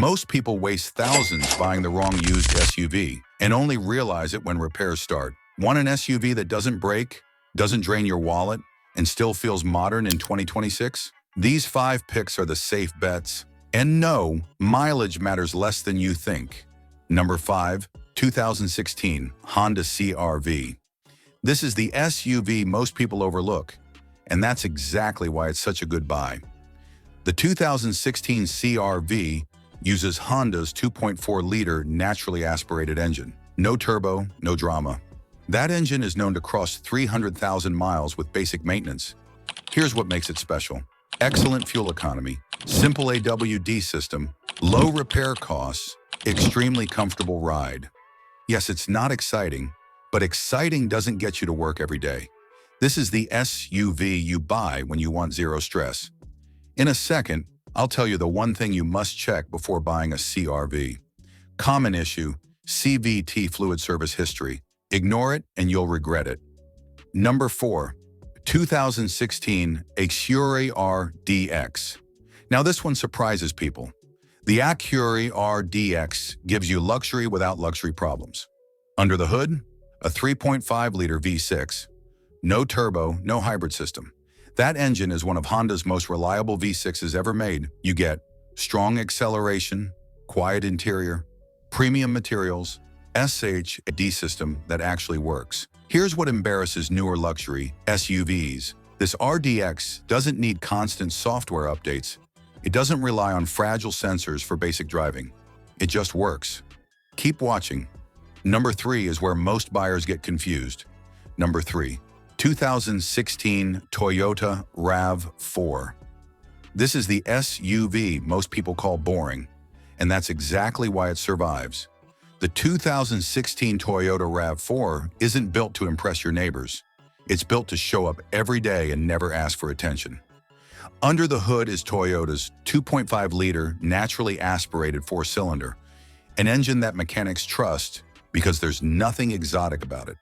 Most people waste thousands buying the wrong used SUV and only realize it when repairs start. Want an SUV that doesn't break, doesn't drain your wallet, and still feels modern in 2026? These 5 picks are the safe bets. And no, mileage matters less than you think. Number 5, 2016 Honda CR-V. This is the SUV most people overlook, and that's exactly why it's such a good buy. The 2016 CR-V uses Honda's 2.4-liter naturally aspirated engine. No turbo, no drama. That engine is known to cross 300,000 miles with basic maintenance. Here's what makes it special. Excellent fuel economy, simple AWD system, low repair costs, extremely comfortable ride. Yes, it's not exciting, but exciting doesn't get you to work every day. This is the SUV you buy when you want zero stress. In a second, I'll tell you the one thing you must check before buying a CR-V. Common issue, CVT fluid service history. Ignore it and you'll regret it. Number 4, 2016 Acura RDX. Now this one surprises people. The Acura RDX gives you luxury without luxury problems. Under the hood, a 3.5-liter V6. No turbo, no hybrid system. That engine is one of Honda's most reliable V6s ever made. You get strong acceleration, quiet interior, premium materials, SHD system that actually works. Here's what embarrasses newer luxury SUVs. This RDX doesn't need constant software updates. It doesn't rely on fragile sensors for basic driving. It just works. Keep watching. Number 3 is where most buyers get confused. Number 3. 2016 Toyota RAV4. This is the SUV most people call boring, and that's exactly why it survives. The 2016 Toyota RAV4 isn't built to impress your neighbors. It's built to show up every day and never ask for attention. Under the hood is Toyota's 2.5-liter naturally aspirated 4-cylinder, an engine that mechanics trust because there's nothing exotic about it.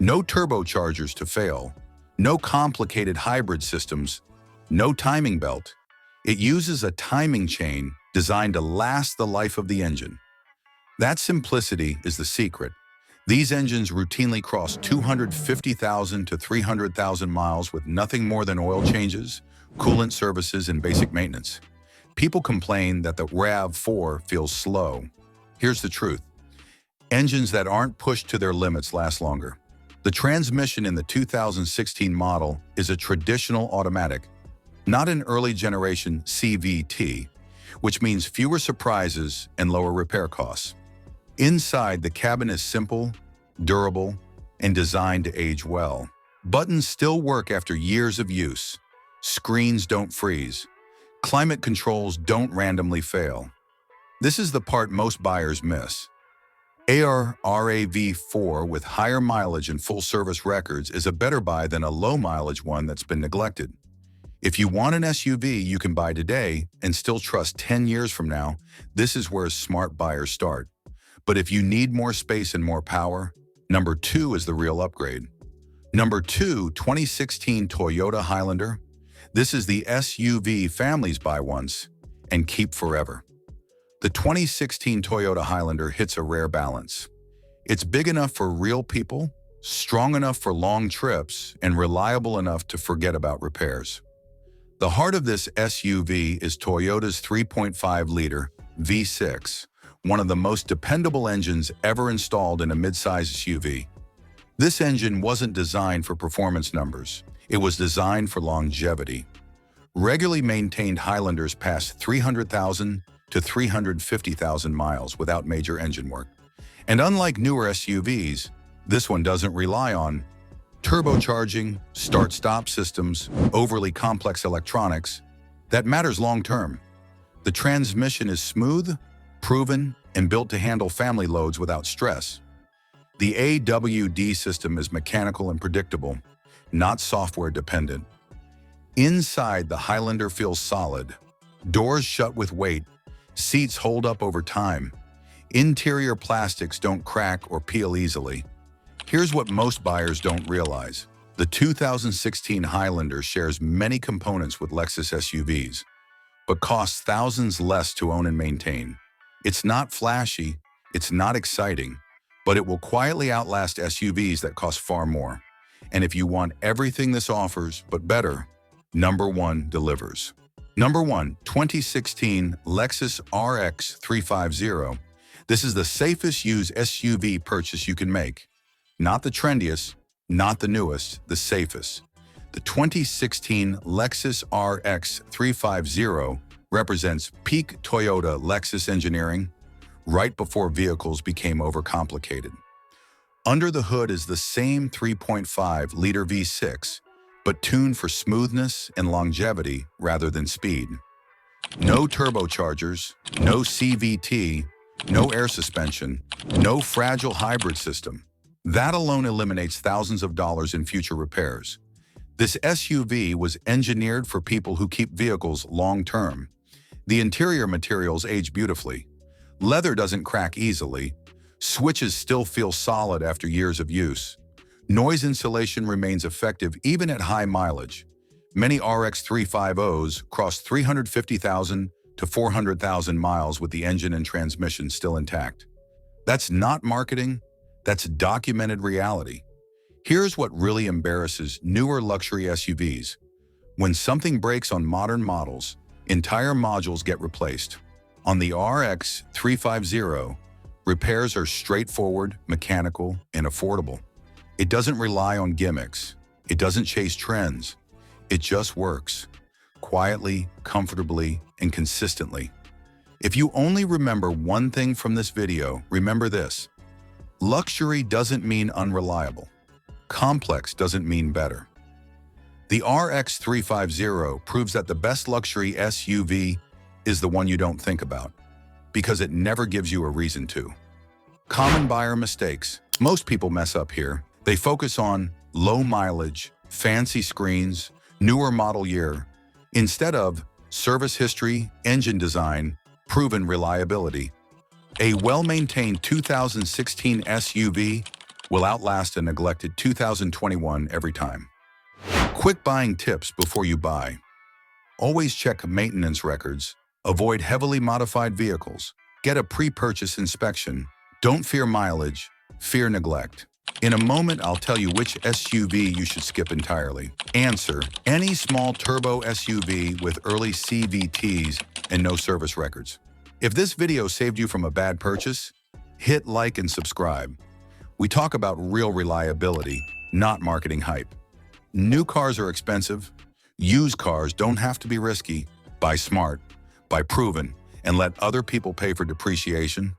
No turbochargers to fail, no complicated hybrid systems, no timing belt. It uses a timing chain designed to last the life of the engine. That simplicity is the secret. These engines routinely cross 250,000 to 300,000 miles with nothing more than oil changes, coolant services, and basic maintenance. People complain that the RAV4 feels slow. Here's the truth. Engines that aren't pushed to their limits last longer. The transmission in the 2016 model is a traditional automatic, not an early generation CVT, which means fewer surprises and lower repair costs. Inside, the cabin is simple, durable, and designed to age well. Buttons still work after years of use. Screens don't freeze. Climate controls don't randomly fail. This is the part most buyers miss. Acura RAV4 with higher mileage and full service records is a better buy than a low mileage one that's been neglected. If you want an SUV you can buy today and still trust 10 years from now, this is where smart buyers start. But if you need more space and more power, number 2 is the real upgrade. Number 2, 2016 Toyota Highlander. This is the SUV families buy once and keep forever. The 2016 Toyota Highlander hits a rare balance. It's big enough for real people, strong enough for long trips, and reliable enough to forget about repairs. The heart of this SUV is Toyota's 3.5-liter V6, one of the most dependable engines ever installed in a midsize SUV. This engine wasn't designed for performance numbers. It was designed for longevity. Regularly maintained Highlanders pass 300,000 to 350,000 miles without major engine work. And unlike newer SUVs, this one doesn't rely on turbocharging, start-stop systems, overly complex electronics. That matters long-term. The transmission is smooth, proven, and built to handle family loads without stress. The AWD system is mechanical and predictable, not software-dependent. Inside, the Highlander feels solid. Doors shut with weight. Seats hold up over time. Interior plastics don't crack or peel easily. Here's what most buyers don't realize. The 2016 Highlander shares many components with Lexus SUVs, but costs thousands less to own and maintain. It's not flashy, it's not exciting, but it will quietly outlast SUVs that cost far more. And if you want everything this offers, but better, number 1 delivers. Number 1, 2016 Lexus RX 350. This is the safest used SUV purchase you can make. Not the trendiest, not the newest, the safest. The 2016 Lexus RX 350 represents peak Toyota Lexus engineering right before vehicles became overcomplicated. Under the hood is the same 3.5-liter V6, but tuned for smoothness and longevity rather than speed. No turbochargers, no CVT, no air suspension, no fragile hybrid system. That alone eliminates thousands of dollars in future repairs. This SUV was engineered for people who keep vehicles long-term. The interior materials age beautifully. Leather doesn't crack easily. Switches still feel solid after years of use. Noise insulation remains effective even at high mileage. Many RX 350s cross 350,000 to 400,000 miles with the engine and transmission still intact. That's not marketing, that's documented reality. Here's what really embarrasses newer luxury SUVs. When something breaks on modern models, entire modules get replaced. On the RX 350, repairs are straightforward, mechanical, and affordable. It doesn't rely on gimmicks. It doesn't chase trends. It just works. Quietly, comfortably, and consistently. If you only remember one thing from this video, remember this. Luxury doesn't mean unreliable. Complex doesn't mean better. The RX 350 proves that the best luxury SUV is the one you don't think about, because it never gives you a reason to. Common buyer mistakes. Most people mess up here. They focus on low mileage, fancy screens, newer model year, instead of service history, engine design, proven reliability. A well-maintained 2016 SUV will outlast a neglected 2021 every time. Quick buying tips before you buy. Always check maintenance records. Avoid heavily modified vehicles. Get a pre-purchase inspection. Don't fear mileage, fear neglect. In a moment, I'll tell you which SUV you should skip entirely. Answer: any small turbo SUV with early CVTs and no service records. If this video saved you from a bad purchase, hit like and subscribe. We talk about real reliability, not marketing hype. New cars are expensive. Used cars don't have to be risky. Buy smart, buy proven, and let other people pay for depreciation.